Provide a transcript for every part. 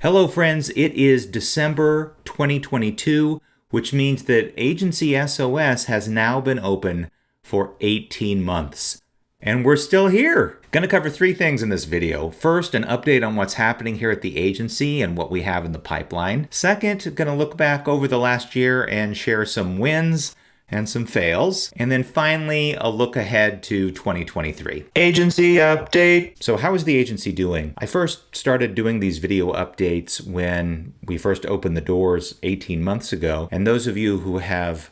Hello friends, it is December 2022, which means that Agency SOS has now been open for 18 months. And we're still here. Going to cover three things in this video. First, an update on what's happening here at the agency and what we have in the pipeline. Second, going to look back over the last year and share some wins and some fails. And then finally, a look ahead to 2023. Agency update. So how is the agency doing? I first started doing these video updates when we first opened the doors 18 months ago. And those of you who have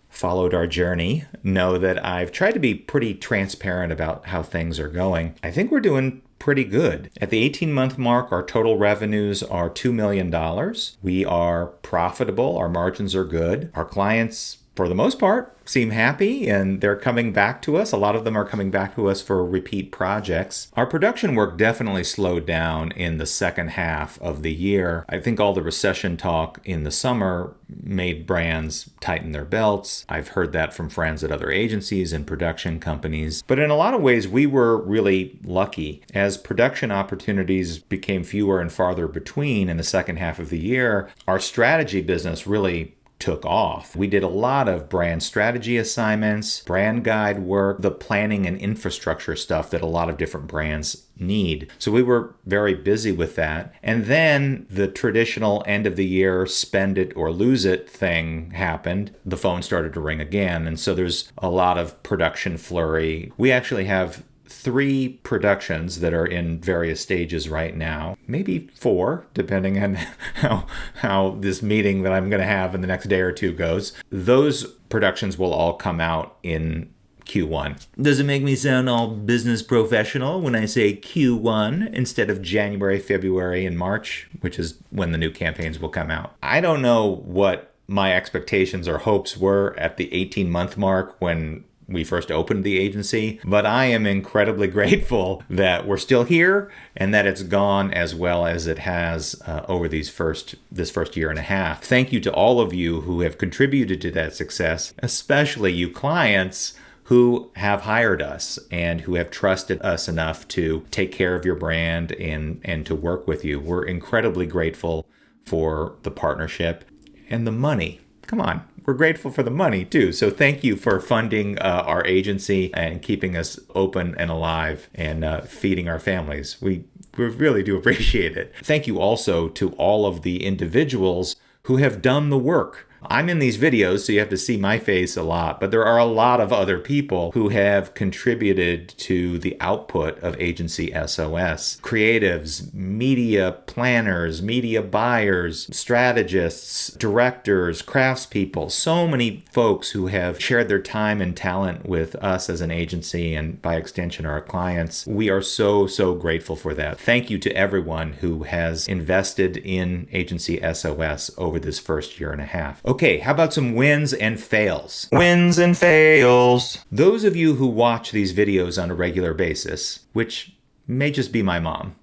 followed our journey know that I've tried to be pretty transparent about how things are going. I think we're doing pretty good. At the 18-month mark, our total revenues are $2 million. We are profitable. Our margins are good. Our clients, for the most part, seem happy and they're coming back to us. A lot of them are coming back to us for repeat projects. Our production work definitely slowed down in the second half of the year. I think all the recession talk in the summer made brands tighten their belts. I've heard that from friends at other agencies and production companies. But in a lot of ways, we were really lucky. As production opportunities became fewer and farther between in the second half of the year, our strategy business really took off. We did a lot of brand strategy assignments, brand guide work, the planning and infrastructure stuff that a lot of different brands need. So we were very busy with that. And then the traditional end of the year spend it or lose it thing happened. The phone started to ring again. And so there's a lot of production flurry. We actually have 3 productions that are in various stages right now, maybe 4, depending on how this meeting that I'm going to have in the next day or two goes. Those productions will all come out in Q1. Does it make me sound all business professional when I say Q1 instead of January, February, and March, which is when the new campaigns will come out? I don't know what my expectations or hopes were at the 18-month mark when we first opened the agency, but I am incredibly grateful that we're still here and that it's gone as well as it has over this first year and a half. Thank you to all of you who have contributed to that success, especially you clients who have hired us and who have trusted us enough to take care of your brand and to work with you. We're incredibly grateful for the partnership and the money. Come on. We're grateful for the money too. So thank you for funding our agency and keeping us open and alive and feeding our families. We really do appreciate it. Thank you also to all of the individuals who have done the work. I'm in these videos, so you have to see my face a lot, but there are a lot of other people who have contributed to the output of Agency SOS. Creatives, media planners, media buyers, strategists, directors, craftspeople, so many folks who have shared their time and talent with us as an agency and by extension our clients. We are so grateful for that. Thank you to everyone who has invested in Agency SOS over this first year and a half. Okay, how about some wins and fails? Wins and fails. Those of you who watch these videos on a regular basis, which may just be my mom.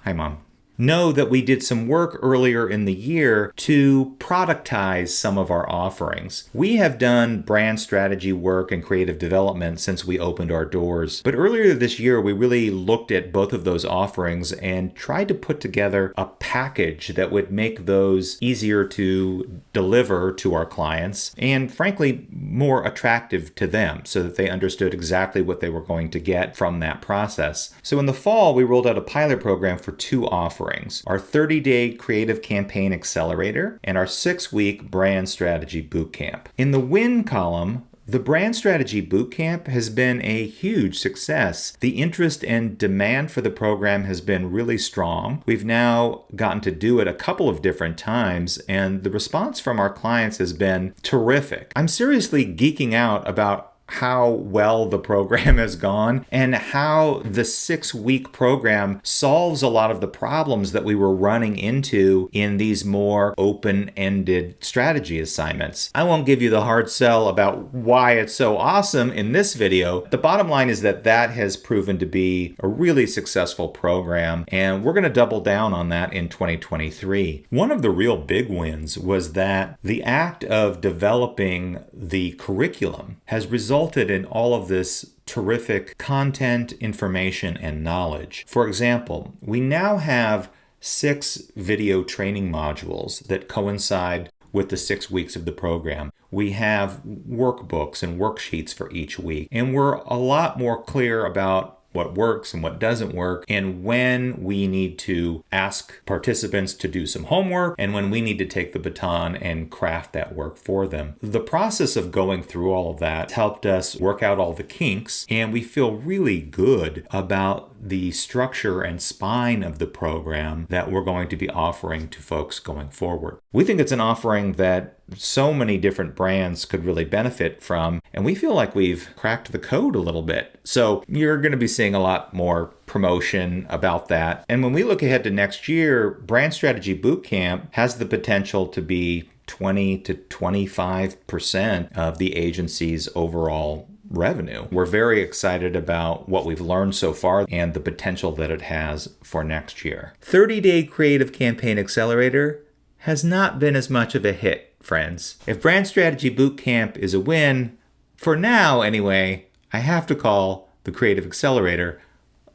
Hi, Mom. Know that we did some work earlier in the year to productize some of our offerings. We have done brand strategy work and creative development since we opened our doors. But earlier this year, we really looked at both of those offerings and tried to put together a package that would make those easier to deliver to our clients and frankly, more attractive to them so that they understood exactly what they were going to get from that process. So in the fall, we rolled out a pilot program for 2 offerings. Our 30-day Creative Campaign Accelerator and our 6-week Brand Strategy Bootcamp. In the win column, the Brand Strategy Bootcamp has been a huge success. The interest and demand for the program has been really strong. We've now gotten to do it a couple of different times, and the response from our clients has been terrific. I'm seriously geeking out about how well the program has gone and how the 6-week program solves a lot of the problems that we were running into in these more open-ended strategy assignments. I won't give you the hard sell about why it's so awesome in this video. The bottom line is that that has proven to be a really successful program, and we're going to double down on that in 2023. One of the real big wins was that the act of developing the curriculum has resulted in all of this terrific content, information, and knowledge. For example, we now have 6 video training modules that coincide with the 6 weeks of the program. We have workbooks and worksheets for each week, and we're a lot more clear about what works and what doesn't work, and when we need to ask participants to do some homework and when we need to take the baton and craft that work for them. The process of going through all of that helped us work out all the kinks, and we feel really good about the structure and spine of the program that we're going to be offering to folks going forward. We think it's an offering that so many different brands could really benefit from, and we feel like we've cracked the code a little bit. So you're going to be seeing a lot more promotion about that. And when we look ahead to next year, Brand Strategy Bootcamp has the potential to be 20 to 25% of the agency's overall revenue. We're very excited about what we've learned so far and the potential that it has for next year. 30-Day Creative Campaign Accelerator has not been as much of a hit, friends. If Brand Strategy Bootcamp is a win, for now anyway, I have to call the Creative Accelerator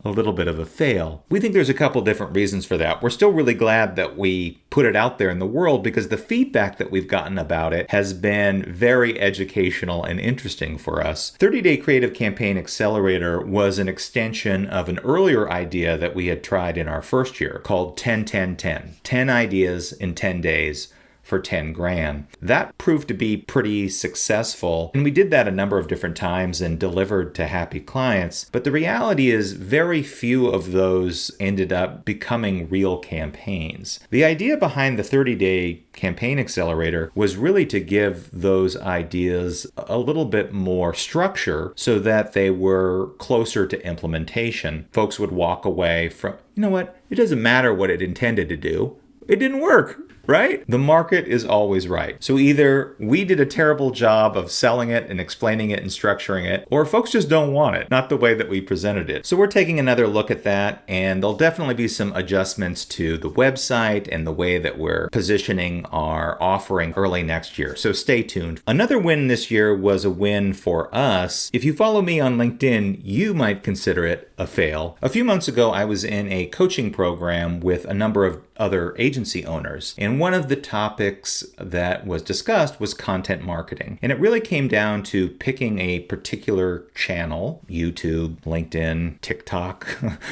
a little bit of a fail. We think there's a couple different reasons for that. We're still really glad that we put it out there in the world because the feedback that we've gotten about it has been very educational and interesting for us. 30-Day Creative Campaign Accelerator was an extension of an earlier idea that we had tried in our first year called 10-10-10. 10 ideas in 10 days for 10 grand. That proved to be pretty successful, and we did that a number of different times and delivered to happy clients. But the reality is very few of those ended up becoming real campaigns. The idea behind the 30-Day Campaign Accelerator was really to give those ideas a little bit more structure so that they were closer to implementation. Folks would walk away from, you know what, it doesn't matter what it intended to do. It didn't work. Right? The market is always right. So either we did a terrible job of selling it and explaining it and structuring it, or folks just don't want it, not the way that we presented it. So we're taking another look at that, and there'll definitely be some adjustments to the website and the way that we're positioning our offering early next year. So stay tuned. Another win this year was a win for us. If you follow me on LinkedIn, you might consider it a fail. A few months ago, I was in a coaching program with a number of other agency owners, and one of the topics that was discussed was content marketing. And it really came down to picking a particular channel, YouTube, LinkedIn, TikTok,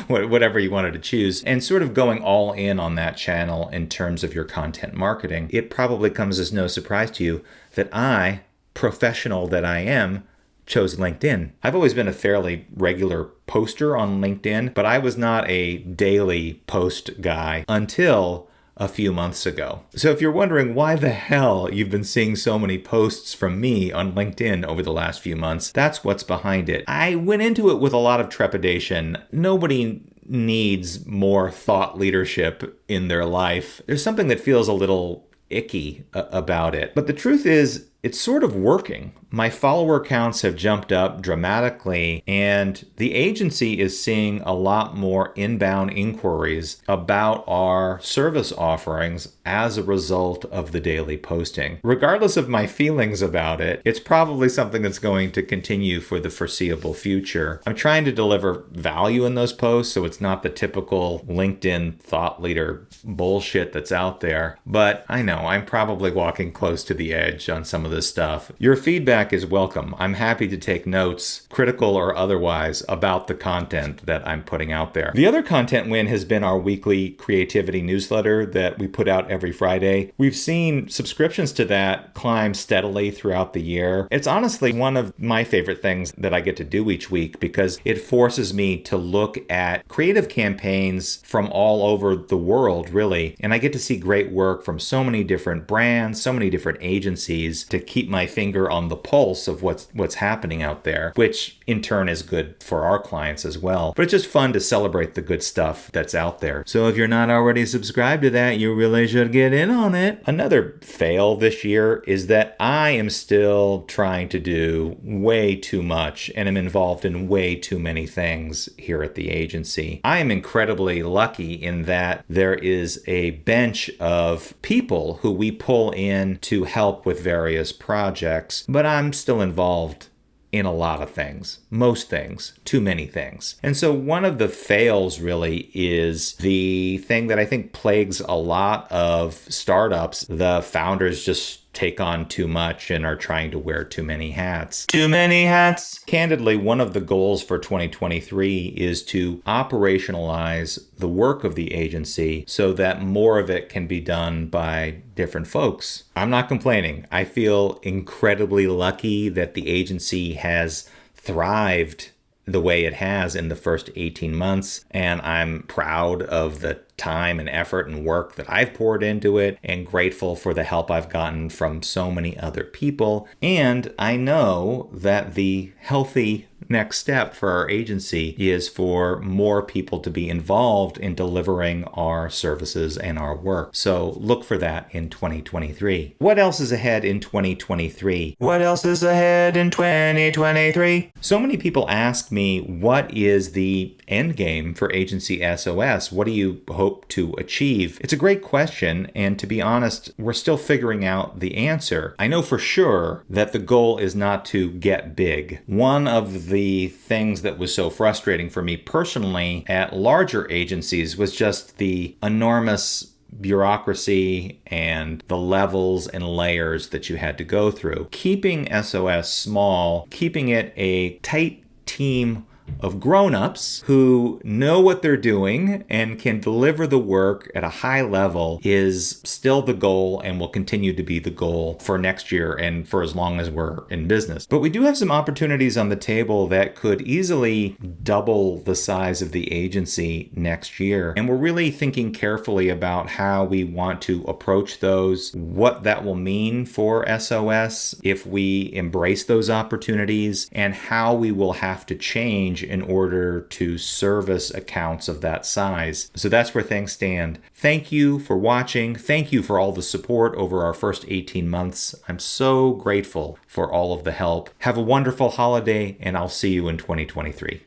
whatever you wanted to choose, and sort of going all in on that channel in terms of your content marketing. It probably comes as no surprise to you that I, professional that I am, chose LinkedIn. I've always been a fairly regular poster on LinkedIn, but I was not a daily post guy until a few months ago. So if you're wondering why the hell you've been seeing so many posts from me on LinkedIn over the last few months, that's what's behind it. I went into it with a lot of trepidation. Nobody needs more thought leadership in their life. There's something that feels a little icky about it. But the truth is, it's sort of working. My follower counts have jumped up dramatically, and the agency is seeing a lot more inbound inquiries about our service offerings as a result of the daily posting. Regardless of my feelings about it, it's probably something that's going to continue for the foreseeable future. I'm trying to deliver value in those posts, so it's not the typical LinkedIn thought leader bullshit that's out there. But I know I'm probably walking close to the edge on some of this stuff. Your feedback is welcome. I'm happy to take notes, critical or otherwise, about the content that I'm putting out there. The other content win has been our weekly creativity newsletter that we put out every Friday. We've seen subscriptions to that climb steadily throughout the year. It's honestly one of my favorite things that I get to do each week because it forces me to look at creative campaigns from all over the world, really. And I get to see great work from so many different brands, so many different agencies to keep my finger on the pulse of what's happening out there, which in turn is good for our clients as well. But it's just fun to celebrate the good stuff that's out there. So if you're not already subscribed to that, you really should get in on it. Another fail this year is that I am still trying to do way too much and am involved in way too many things here at the agency. I am incredibly lucky in that there is a bench of people who we pull in to help with various projects, but I'm still involved in a lot of things, most things, too many things. And so one of the fails really is the thing that I think plagues a lot of startups. The founders just take on too much and are trying to wear too many hats. Too many hats. Candidly, one of the goals for 2023 is to operationalize the work of the agency so that more of it can be done by different folks. I'm not complaining. I feel incredibly lucky that the agency has thrived the way it has in the first 18 months, and I'm proud of the time and effort and work that I've poured into it, and grateful for the help I've gotten from so many other people. And I know that the healthy next step for our agency is for more people to be involved in delivering our services and our work. So look for that in 2023. What else is ahead in 2023? What else is ahead in 2023? So many people ask me, what is the end game for Agency SOS? What do you hope to achieve? It's a great question, and to be honest, we're still figuring out the answer. I know for sure that the goal is not to get big. One of the things that was so frustrating for me personally at larger agencies was just the enormous bureaucracy and the levels and layers that you had to go through. Keeping SOS small, keeping it a tight team of grown-ups who know what they're doing and can deliver the work at a high level is still the goal and will continue to be the goal for next year and for as long as we're in business. But we do have some opportunities on the table that could easily double the size of the agency next year. And we're really thinking carefully about how we want to approach those, what that will mean for SOS if we embrace those opportunities, and how we will have to change in order to service accounts of that size. So that's where things stand. Thank you for watching. Thank you for all the support over our first 18 months. I'm so grateful for all of the help. Have a wonderful holiday, and I'll see you in 2023.